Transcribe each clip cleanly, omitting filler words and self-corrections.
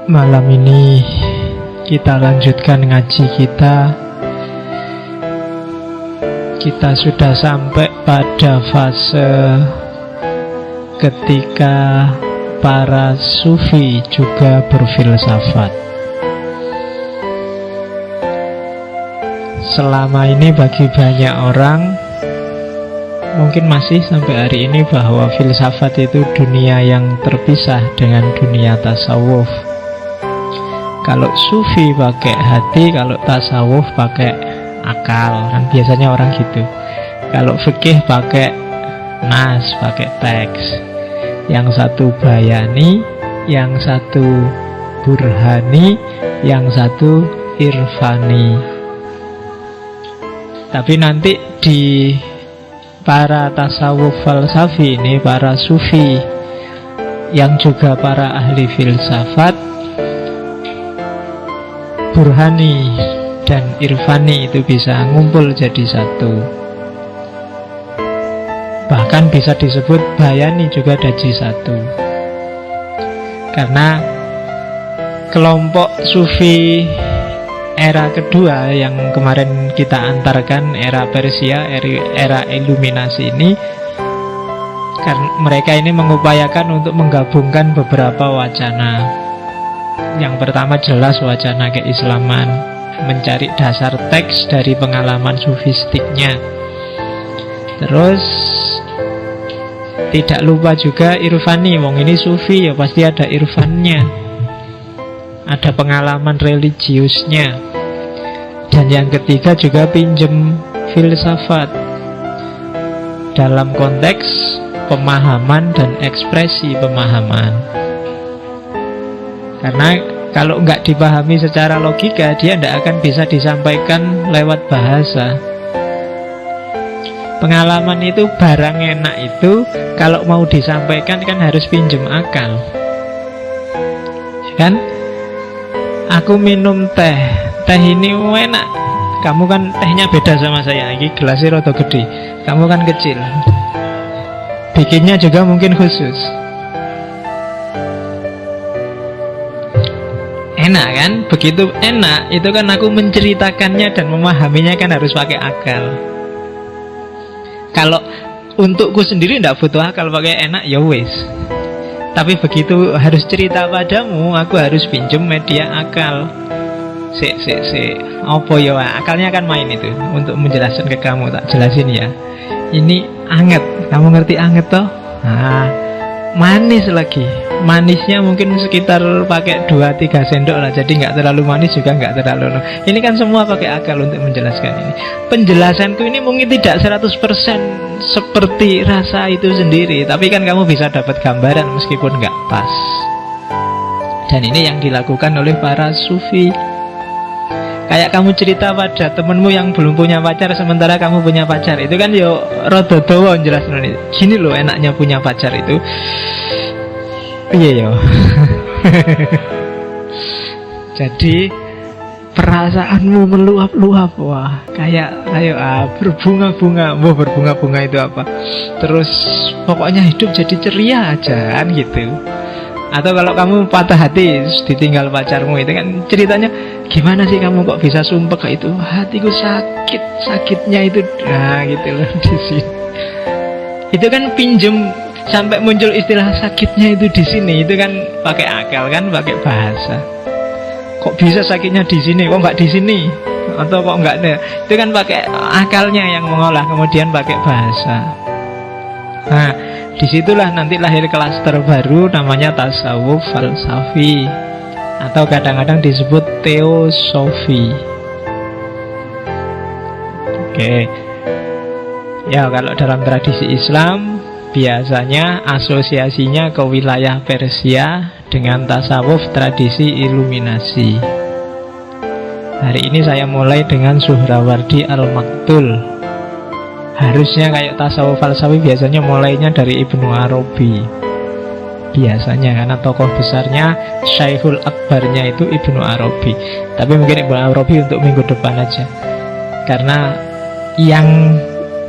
Malam ini kita lanjutkan ngaji kita. Kita sudah sampai pada fase ketika para sufi juga berfilsafat. Selama ini bagi banyak orang mungkin masih sampai hari ini bahwa filsafat itu dunia yang terpisah dengan dunia tasawuf. Kalau sufi pakai hati, kalau tasawuf pakai akal, kan biasanya orang gitu. Kalau fikih pakai nas, pakai teks. Yang satu bayani, yang satu burhani, yang satu irfani. Tapi nanti di para tasawuf falsafi ini, para sufi yang juga para ahli filsafat, burhani dan irfani itu bisa ngumpul jadi satu. Bahkan bisa disebut bayani juga jadi satu. Karena kelompok sufi era kedua yang kemarin kita antarkan, era Persia, era iluminasi ini, karena mereka ini mengupayakan untuk menggabungkan beberapa wacana. Yang pertama jelas wacana keislaman, mencari dasar teks dari pengalaman sufistiknya. Terus tidak lupa juga irfani, wong ini sufi ya pasti ada irfannya, ada pengalaman religiusnya. Dan yang ketiga juga pinjem filsafat dalam konteks pemahaman dan ekspresi pemahaman. Karena kalau nggak dipahami secara logika, dia tidak akan bisa disampaikan lewat bahasa. Pengalaman itu, barang enak itu, kalau mau disampaikan kan harus pinjem akal. Kan? Aku minum teh, teh ini enak. Kamu kan tehnya beda sama saya. Ini gelasnya rada gede, kamu kan kecil. Bikinnya juga mungkin khusus. Enak kan? Begitu enak, itu kan aku menceritakannya dan memahaminya kan harus pakai akal. Kalau untukku sendiri tidak butuh akal, pakai enak ya wis. Tapi begitu harus cerita padamu, aku harus pinjem media akal. Apa ya, akalnya kan main itu untuk menjelaskan ke kamu. Tak jelasin ya. Ini anget, kamu ngerti anget toh? Nah, manis lagi. Manisnya mungkin sekitar pakai 2-3 sendok lah. Jadi nggak terlalu manis juga nggak terlalu. Ini kan semua pakai akal untuk menjelaskan ini. Penjelasanku ini mungkin tidak 100% seperti rasa itu sendiri, tapi kan kamu bisa dapat gambaran meskipun nggak pas. Dan ini yang dilakukan oleh para sufi. Kayak kamu cerita pada temenmu yang belum punya pacar sementara kamu punya pacar, itu kan yo rada dawa jelasin ini. Gini loh enaknya punya pacar itu. Iya yo. Jadi perasaanmu meluap-luap, wah kayak berbunga-bunga. Wah, berbunga-bunga itu apa? Terus pokoknya hidup jadi ceria aja kan gitu. Atau kalau kamu patah hati ditinggal pacarmu, itu kan ceritanya gimana sih kamu kok bisa sumpah kayak itu? Hatiku sakit, sakitnya itu gitu loh di sini. Itu kan pinjem sampai muncul istilah sakitnya itu di sini, itu kan pakai akal kan, pakai bahasa. Kok bisa sakitnya di sini? Kok nggak di sini? Atau kok nggak ada? Itu kan pakai akalnya yang mengolah, kemudian pakai bahasa. Nah, disitulah nanti lahir klaster baru namanya tasawuf falsafi, atau kadang-kadang disebut teosofi. Oke. Ya, kalau dalam tradisi Islam biasanya asosiasinya ke wilayah Persia dengan tasawuf tradisi iluminasi. Hari ini saya mulai dengan Suhrawardi Al-Maktul. Harusnya kayak tasawuf falsafi biasanya mulainya dari Ibnu Arabi. Biasanya karena tokoh besarnya Syekhul Akbarnya itu Ibnu Arabi. Tapi mungkin Ibnu Arabi untuk minggu depan aja. Karena yang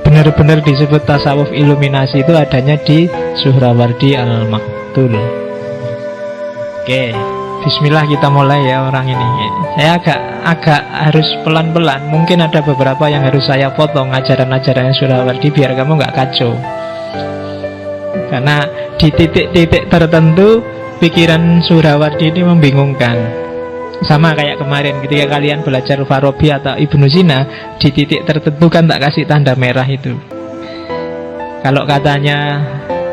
benar-benar disebut tasawuf iluminasi itu adanya di Suhrawardi Al-Maktul. Oke. Bismillah kita mulai ya orang ini. Saya agak harus pelan-pelan. Mungkin ada beberapa yang harus saya potong ajaran-ajarannya Surawardi biar kamu nggak kacau. Karena di titik-titik tertentu pikiran Surawardi ini membingungkan. Sama kayak kemarin ketika kalian belajar Farabi atau Ibnu Sina, di titik tertentu kan tak kasih tanda merah itu. Kalau katanya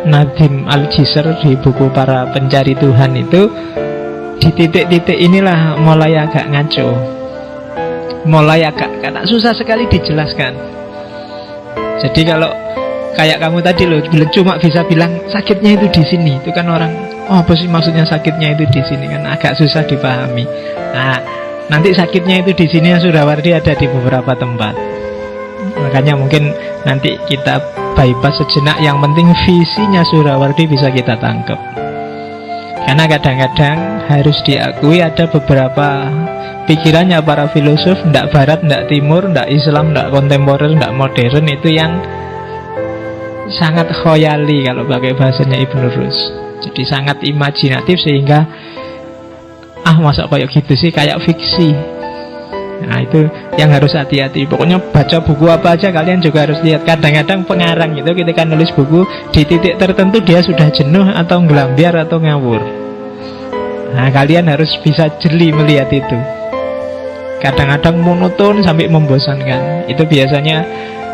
Nadim Al-Jisr di buku Para Pencari Tuhan itu, di titik-titik inilah mulai agak ngaco, mulai agak karena susah sekali dijelaskan. Jadi kalau kayak kamu tadi loh, cuma bisa bilang sakitnya itu di sini, itu kan orang, oh apa sih maksudnya sakitnya itu di sini, kan agak susah dipahami. Nah, nanti sakitnya itu di sini yang Surawardi ada di beberapa tempat. Makanya mungkin nanti kita bypass sejenak, yang penting visinya Surawardi bisa kita tangkap. Karena kadang-kadang harus diakui ada beberapa pikirannya para filosof, ndak barat, ndak timur, ndak Islam, ndak kontemporer, ndak modern, itu yang sangat khoyali kalau pakai bahasanya Ibnu Rus. Jadi sangat imajinatif sehingga masa kayak gitu sih, kayak fiksi. Nah itu yang harus hati-hati. Pokoknya baca buku apa aja kalian juga harus lihat. Kadang-kadang pengarang itu ketika nulis buku, di titik tertentu dia sudah jenuh atau ngelambiar atau ngawur. Nah kalian harus bisa jeli melihat itu. Kadang-kadang monoton sampai membosankan. Itu biasanya,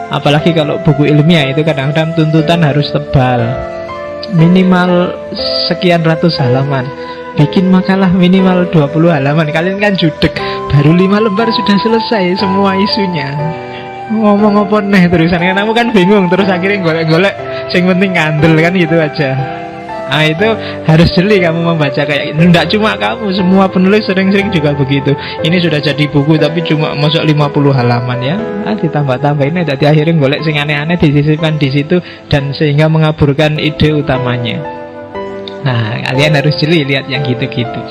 apalagi kalau buku ilmiah itu kadang-kadang tuntutan harus tebal, minimal sekian ratus halaman. Bikin makalah minimal 20 halaman. Kalian kan judek, baru 5 lembar sudah selesai semua isunya. Ngomong apa nih terusan, kan kamu kan bingung. Terus akhirnya golek-golek yang penting ngandel kan gitu aja. Nah itu harus jeli kamu membaca kayak gitu. Nggak cuma kamu, semua penulis sering-sering juga begitu. Ini sudah jadi buku tapi cuma masuk 50 halaman ya. Ditambah-tambah ini jadi akhirnya golek sing aneh-aneh disisipkan di situ, dan sehingga mengaburkan ide utamanya. Nah kalian harus jeli lihat yang gitu-gitu.